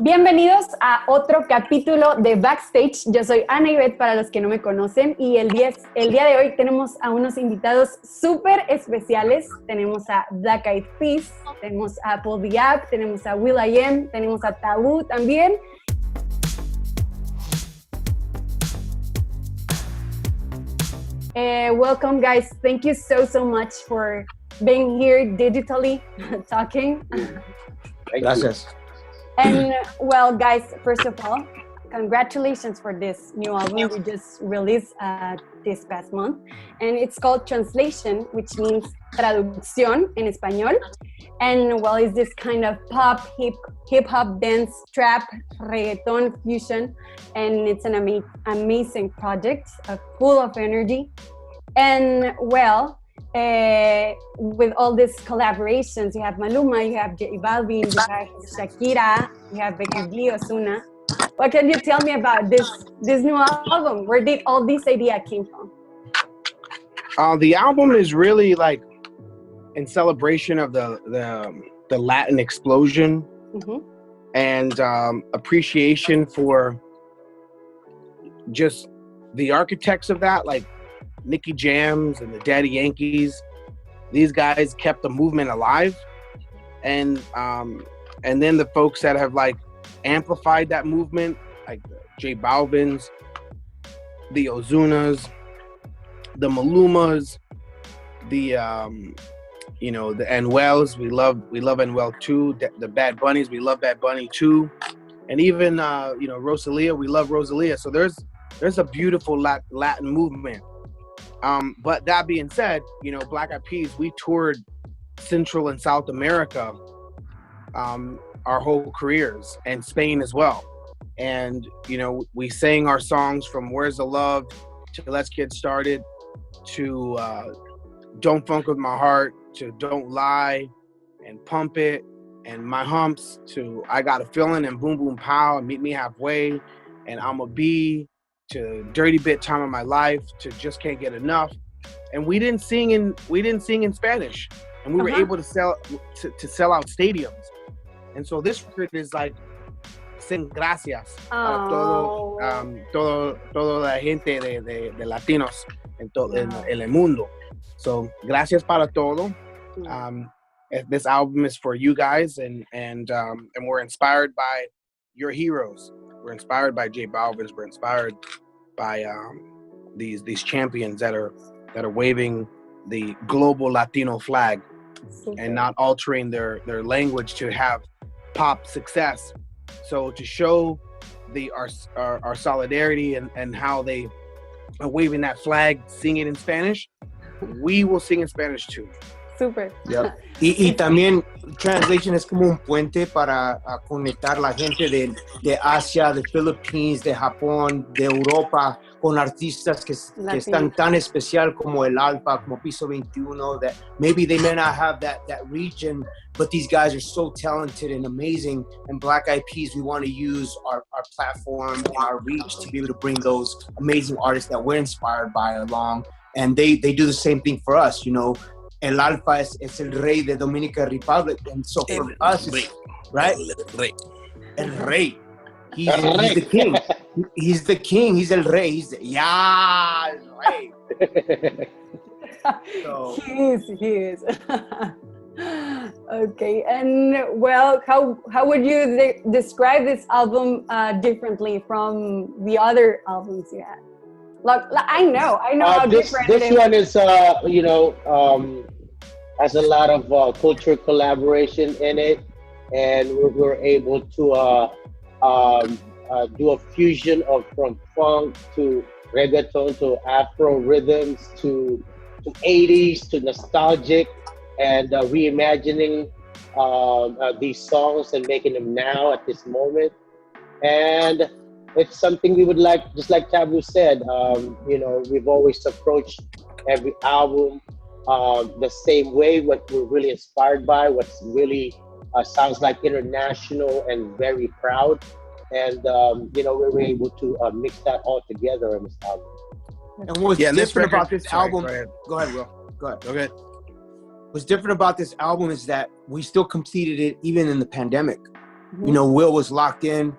Bienvenidos a otro capítulo de Backstage. Yo soy Ana Ivette para los que no me conocen y el día de hoy tenemos a unos invitados súper especiales. Tenemos a Black Eyed Peas, tenemos a Paul the App, tenemos a will.i.am, tenemos a Taboo también. Welcome guys, thank you so much for being here digitally talking. Gracias. And well, guys, first of all, congratulations for this new album you just released this past month. And it's called Translation, which means traducción en español. And well, it's this kind of pop, hip hop, dance, trap, reggaeton fusion. And it's an amazing project, full of energy. And well, with all these collaborations, you have Maluma, you have J Balvin, you have Shakira, you have Becky G, Ozuna. What can you tell me about this new album? Where did all this idea came from? The album is really like in celebration of the Latin explosion and appreciation for just the architects of that, like Nicky Jams and the Daddy Yankees. These guys kept the movement alive, and then the folks that have like amplified that movement, like the J Balvins, the Ozunas, the Malumas, the the Anuels. We love Anuel too. The Bad Bunnies, we love Bad Bunny too, and even Rosalia, we love Rosalia. So there's a beautiful Latin movement. But that being said, Black Eyed Peas, we toured Central and South America our whole careers, and Spain as well. And, we sang our songs from Where's the Love to Let's Get Started to Don't Funk With My Heart to Don't Lie and Pump It and My Humps to I Got a Feeling and Boom Boom Pow and Meet Me Halfway and I'm a Bee to Dirty Bit Time of My Life to Just Can't Get Enough. And we didn't sing in Spanish, and we were able to sell out stadiums. And so this record is like sing gracias a todo la gente de Latinos en el mundo. So gracias para todo. This album is for you guys, and we're inspired by your heroes. We're inspired by J Balvin. We're inspired by these champions that are waving the global Latino flag and not altering their language to have pop success. So to show our solidarity and how they are waving that flag, singing in Spanish, we will sing in Spanish too. Super. Yep. Y también Translation es como un puente para conectar la gente de Asia, de Philippines, de Japón, de Europa, con artistas que están tan especial como el Alfa, como Piso 21, that maybe they may not have that region, but these guys are so talented and amazing. And Black Eyed Peas, we want to use our platform and our reach to be able to bring those amazing artists that we're inspired by along. And they do the same thing for us, El Alfa es el rey de Dominican Republic, and so for us, right? El rey. He's the king. He's the king. He's el rey. He's el rey. So. He is. Okay, and well, how would you describe this album differently from the other albums you had? Like, I know how different it is. This one is, has a lot of culture collaboration in it, and we're able to do a fusion from funk to reggaeton to Afro rhythms to 80s to nostalgic, and reimagining these songs and making them now at this moment. And it's something we would like, just like Taboo said, we've always approached every album the same way, what we're really inspired by, what's really sounds like international and very proud. And, we were able to mix that all together in this album. And what's different about this album, go ahead, Will. Go ahead. Okay. What's different about this album is that we still completed it even in the pandemic. You know, Will was locked in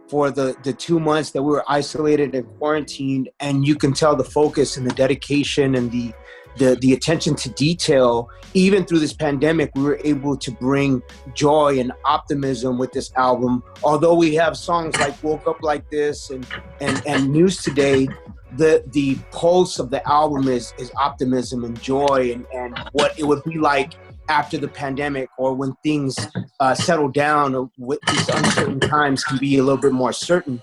for the 2 months that we were isolated and quarantined, and you can tell the focus and the dedication and the attention to detail. Even through this pandemic, we were able to bring joy and optimism with this album. Although we have songs like Woke Up Like This and News Today, the pulse of the album is optimism and joy and what it would be like after the pandemic, or when things settle down, or with these uncertain times can be a little bit more certain.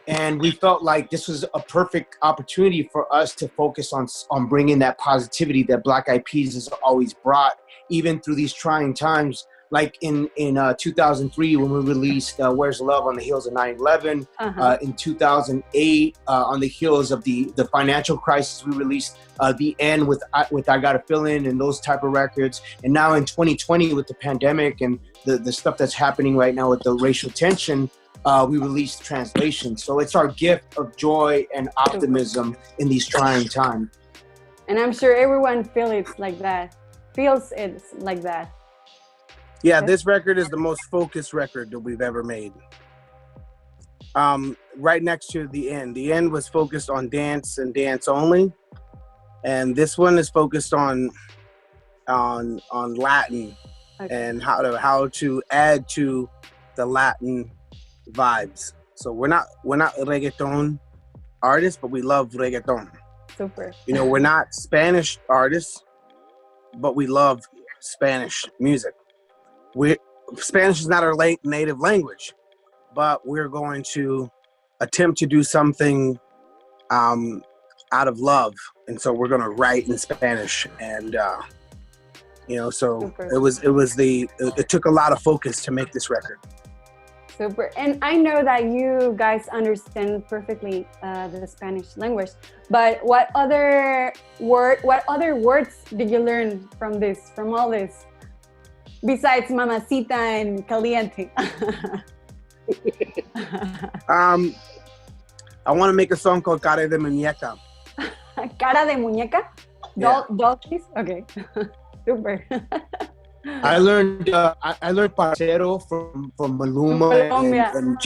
And we felt like this was a perfect opportunity for us to focus on bringing that positivity that Black Eyed Peas has always brought, even through these trying times. Like in 2003, when we released Where's Love on the heels of 9/11, in 2008, on the heels of the financial crisis, we released The End with I Got a Feeling and those type of records. And now in 2020, with the pandemic and the stuff that's happening right now with the racial tension, we released Translation. So it's our gift of joy and optimism in these trying times. And I'm sure everyone feels it like that. Yeah, this record is the most focused record that we've ever made. Right next to The End. The End was focused on dance and dance only. And this one is focused on Latin and how to add to the Latin vibes. So we're not reggaeton artists, but we love reggaeton. Super. You know, we're not Spanish artists, but we love Spanish music. Spanish is not our native language, but we're going to attempt to do something out of love, and so we're going to write in Spanish, and you know, so Super. it took a lot of focus to make this record. Super. And I know that you guys understand perfectly the Spanish language, but what other words did you learn from all this? Besides mamacita and caliente. I want to make a song called Cara de Muñeca. Cara de muñeca? Doll, please? Okay. Super. I learned parcero from Maluma and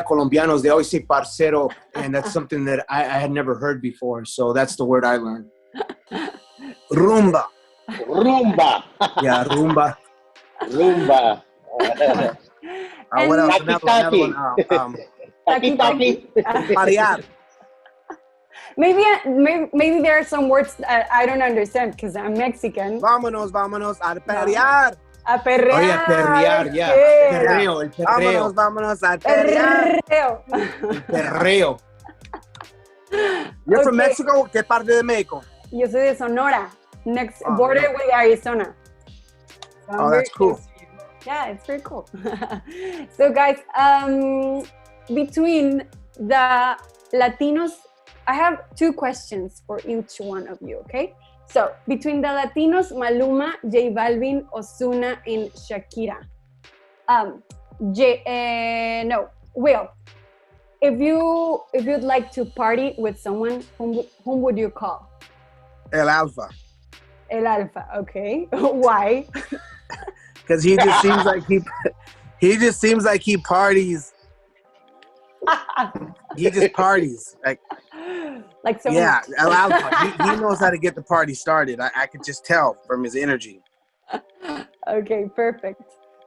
Colombianos. They always say parcero, and that's something that I had never heard before. So that's the word I learned. Rumba. Yeah, rumba. Rumba. What else? Another one. Taki. Marear. Maybe there are some words that I don't understand because I'm Mexican. Vámonos a perrear. A perrear. Oh yeah, perrear, yeah. Perreo, el perreo. Vámonos a perrear. Perreo. You're from Mexico? ¿Qué parte de México? Yo soy de Sonora, next border with Arizona. So oh, that's cool. Yeah, it's very cool. So guys, between the Latinos, I have 2 questions for each one of you, okay? So, between the Latinos, Maluma, J Balvin, Ozuna, and Shakira. Will, if you'd like to party with someone, whom would you call? El Alfa. El Alfa, okay. Why? Because he just seems like he parties. He just parties. Like someone. Yeah, El Alfa. He knows how to get the party started. I could just tell from his energy. Okay, perfect.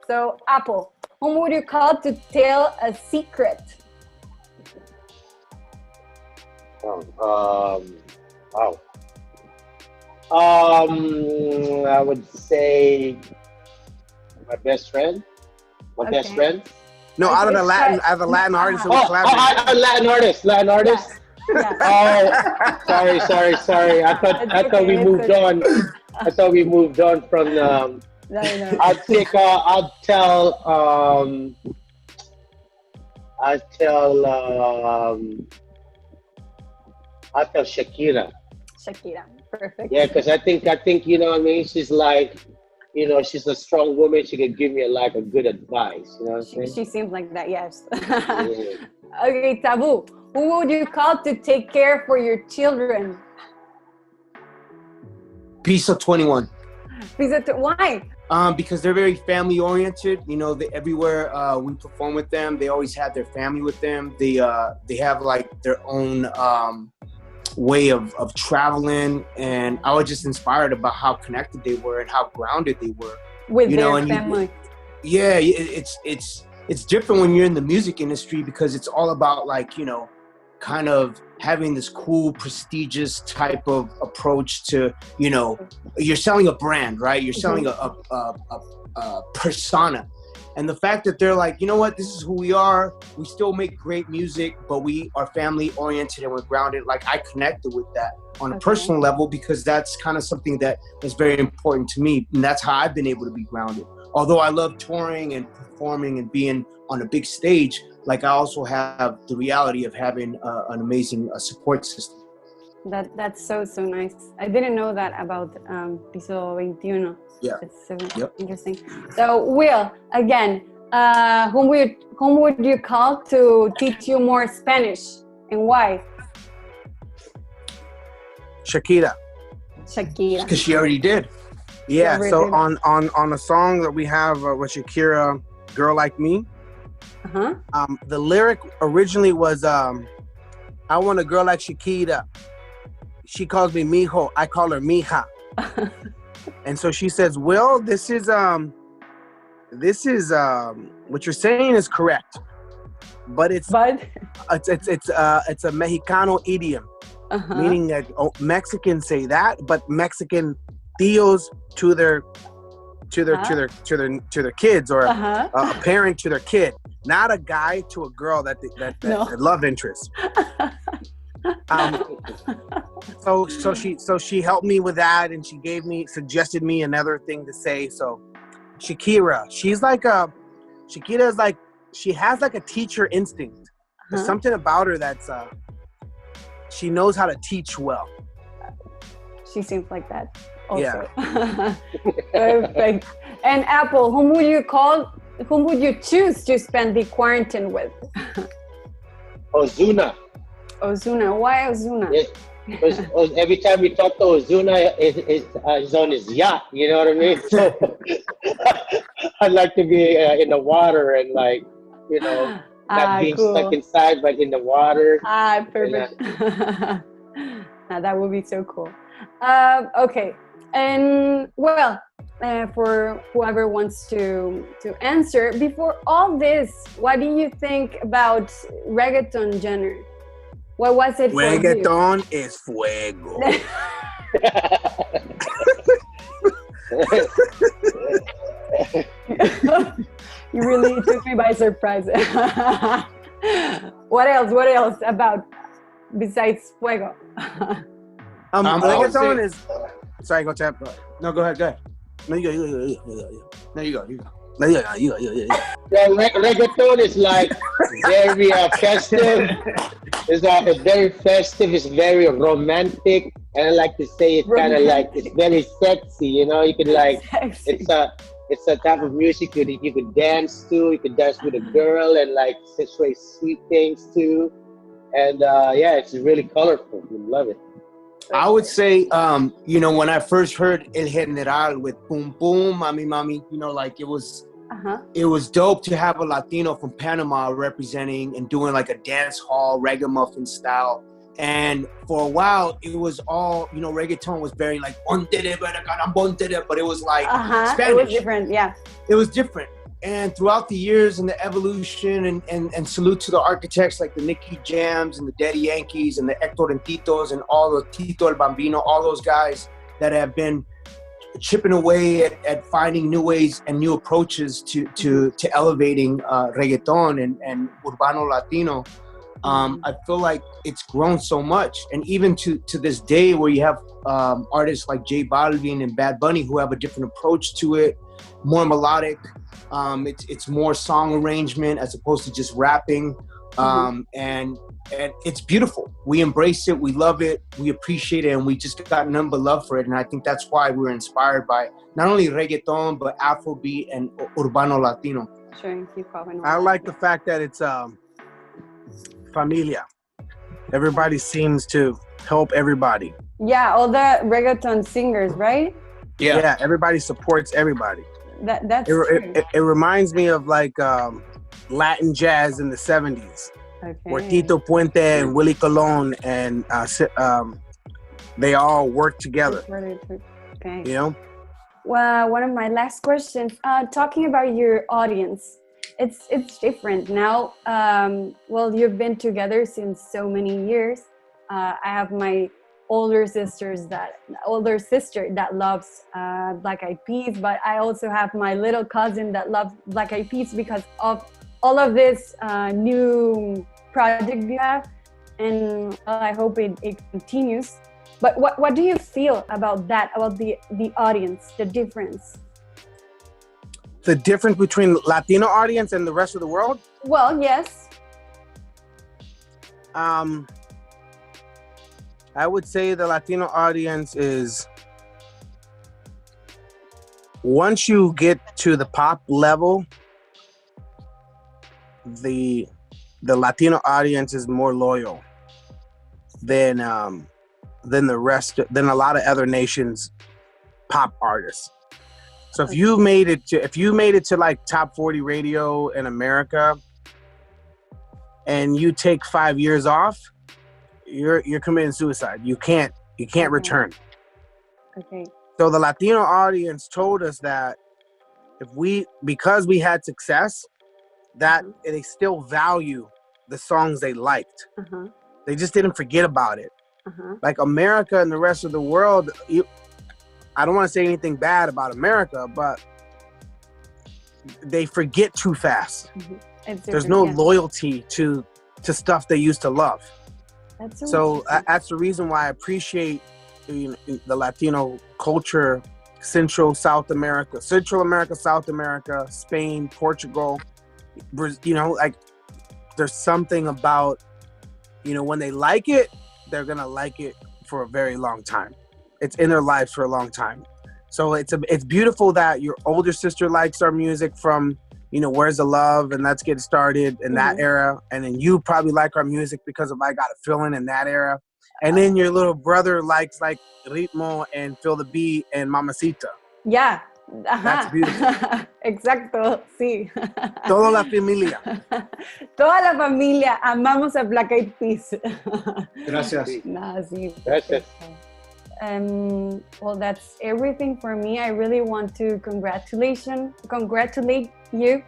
So, Apple, whom would you call to tell a secret? Wow. I would say my best friend. Best friend. No, out of the Latin artists. Latin artist. Yeah. Oh, sorry. I thought we moved on. I thought we moved on from No. I'll tell Shakira. Shakira, perfect. Yeah, because I think you know what I mean. She's like, you know, she's a strong woman. She can give me a good advice. You know what I'm saying? She seems like that, yes. Yeah. Okay, Taboo. Who would you call to take care for your children? Piso 21. Why? Because they're very family oriented. You know, everywhere we perform with them, they always had their family with them. They have like their own way of traveling, and I was just inspired about how connected they were and how grounded they were with their family. It's different when you're in the music industry because it's all about like, you know, kind of having this cool, prestigious type of approach to, you know, you're selling a brand, right? You're selling a persona. And the fact that they're like, you know what, this is who we are. We still make great music, but we are family oriented and we're grounded. Like I connected with that on a personal level because that's kind of something that is very important to me. And that's how I've been able to be grounded. Although I love touring and performing and being on a big stage, like I also have the reality of having an amazing support system. That's so nice. I didn't know that about Piso 21. Yeah. It's so interesting. So Will, again, whom would you call to teach you more Spanish and why? Shakira. Because she already did. Yeah, so on a song that we have with Shakira, Girl Like Me, the lyric originally was, I want a girl like Shakira. She calls me mijo, I call her mija. And so she says, Will, this is what you're saying is correct, but it's a Mexicano idiom, meaning that Mexicans say that, but Mexican tíos to their kids, or a parent to their kid, not a guy to a girl that love interest. So she helped me with that, and she suggested me another thing to say. So Shakira, she has like a teacher instinct. There's something about her that's she knows how to teach well. She seems like that also. Yeah. Perfect. And Apple, whom would you choose to spend the quarantine with? Ozuna. Why Ozuna? Yes, because every time we talk to Ozuna, he's on his yacht. You know what I mean? So I'd like to be in the water and like, you know, not being stuck inside, but in the water. Perfect. That would be so cool. Okay, and well, for whoever wants to answer, before all this, what do you think about reggaeton genre? What was it for you? Reggaeton es fuego. You really took me by surprise. What else about besides fuego? Reggaeton is... Sorry, go tap. No, go ahead. No, you go. Yeah, reggaeton is like very festive. It's very festive. It's very romantic, and I like to say it's kind of like it's very sexy. You know, you can like it's a type of music that you could dance to. You could dance with a girl and like say sweet things too. And it's really colorful. You love it. I would say, you know, when I first heard El General with Boom Boom, Mami, you know, like it was dope to have a Latino from Panama representing and doing like a dance hall ragamuffin style. And for a while, it was all, you know, reggaeton was very like, but it was like Spanish. It was different, yeah. It was different. And throughout the years and the evolution and salute to the architects like the Nicky Jams and the Daddy Yankees and the Hector and Titos and all the Tito el Bambino, all those guys that have been chipping away at finding new ways and new approaches to elevating reggaeton and urbano Latino. I feel like it's grown so much. And even to this day where you have artists like J Balvin and Bad Bunny who have a different approach to it, more melodic. It's more song arrangement as opposed to just rapping. And it's beautiful. We embrace it. We love it. We appreciate it. And we just got none but love for it. And I think that's why we're inspired by not only reggaeton, but Afrobeat and Urbano Latino. Sure, keep going. I like the fact that it's familia. Everybody seems to help everybody. Yeah, all the reggaeton singers, right? Yeah, everybody supports everybody. That's true. It reminds me of like Latin jazz in the 70s, where Tito Puente and Willie Colon and they all worked together. Okay. You know? Well, one of my last questions, talking about your audience, it's different now. Well, you've been together since so many years. I have my older sister that loves Black Eyed Peas, but I also have my little cousin that loves Black Eyed Peas because of all of this new project you have, and I hope it continues. But what do you feel about that, about the audience, the difference? The difference between Latino audience and the rest of the world? Well, yes. I would say the Latino audience is, once you get to the pop level, the Latino audience is more loyal than the rest, than a lot of other nations' pop artists. So if you made it to like top 40 radio in America, and you take 5 years off, you're committing suicide. You can't return. Okay. So the Latino audience told us that because we had success, that they still value the songs they liked. They just didn't forget about it. Like America and the rest of the world, I don't want to say anything bad about America, but they forget too fast. There's no loyalty to stuff they used to love. That's the reason why I appreciate the Latino culture, Central America, South America, Spain, Portugal. You know, like there's something about, you know, when they like it, they're gonna like it for a very long time. It's in their lives for a long time. So it's beautiful that your older sister likes our music from, you know, Where's the Love and Let's Get It Started in that era. And then you probably like our music because of I Got a Feeling in that era. And then your little brother likes like Ritmo and Feel the Beat and Mamacita. Yeah. That's beautiful. Exacto, sí. Toda la familia. Toda la familia amamos a Black Eyed Peas. Gracias. Nada, sí. Gracias. Well, that's everything for me. I really want to congratulate you.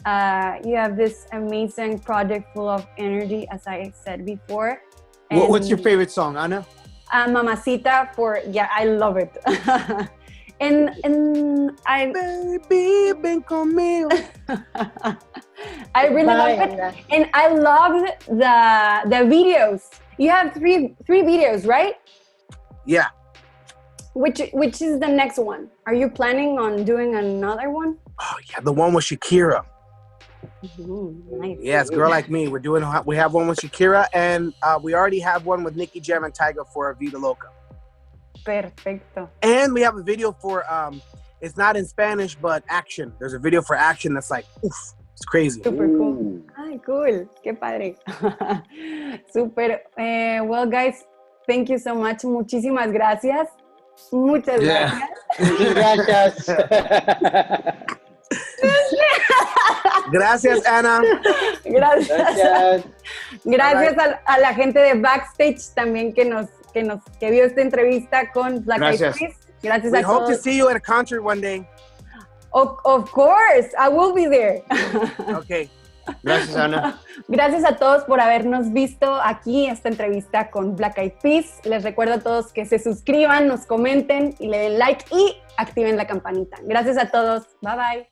You have this amazing project full of energy, as I said before. And What's your favorite song, Ana? Mamacita, I love it. and I Baby, ven conmigo. I really love it, and I love the videos. You have three videos, right? Yeah. Which is the next one? Are you planning on doing another one? Oh yeah, the one with Shakira. Nice. Yes, Girl Like Me. We have one with Shakira, and we already have one with Nicky Jam and Tyga for Vida Loca. Perfecto. And we have a video for it's not in Spanish, but Action. There's a video for Action that's like, oof, it's crazy. Super cool. Ay, cool. Qué padre. Super. Well, guys, thank you so much. Muchísimas gracias. Muchas gracias. Gracias. Gracias, Ana. Gracias. Gracias a la gente de Backstage también que vio esta entrevista con Black Eyed Peas. Gracias We a hope todos. to see you at a concert one day. Of course, I will be there. Okay. Gracias, Ana. Gracias a todos por habernos visto aquí esta entrevista con Black Eyed Peas. Les recuerdo a todos que se suscriban, nos comenten y le den like y activen la campanita. Gracias a todos. Bye bye.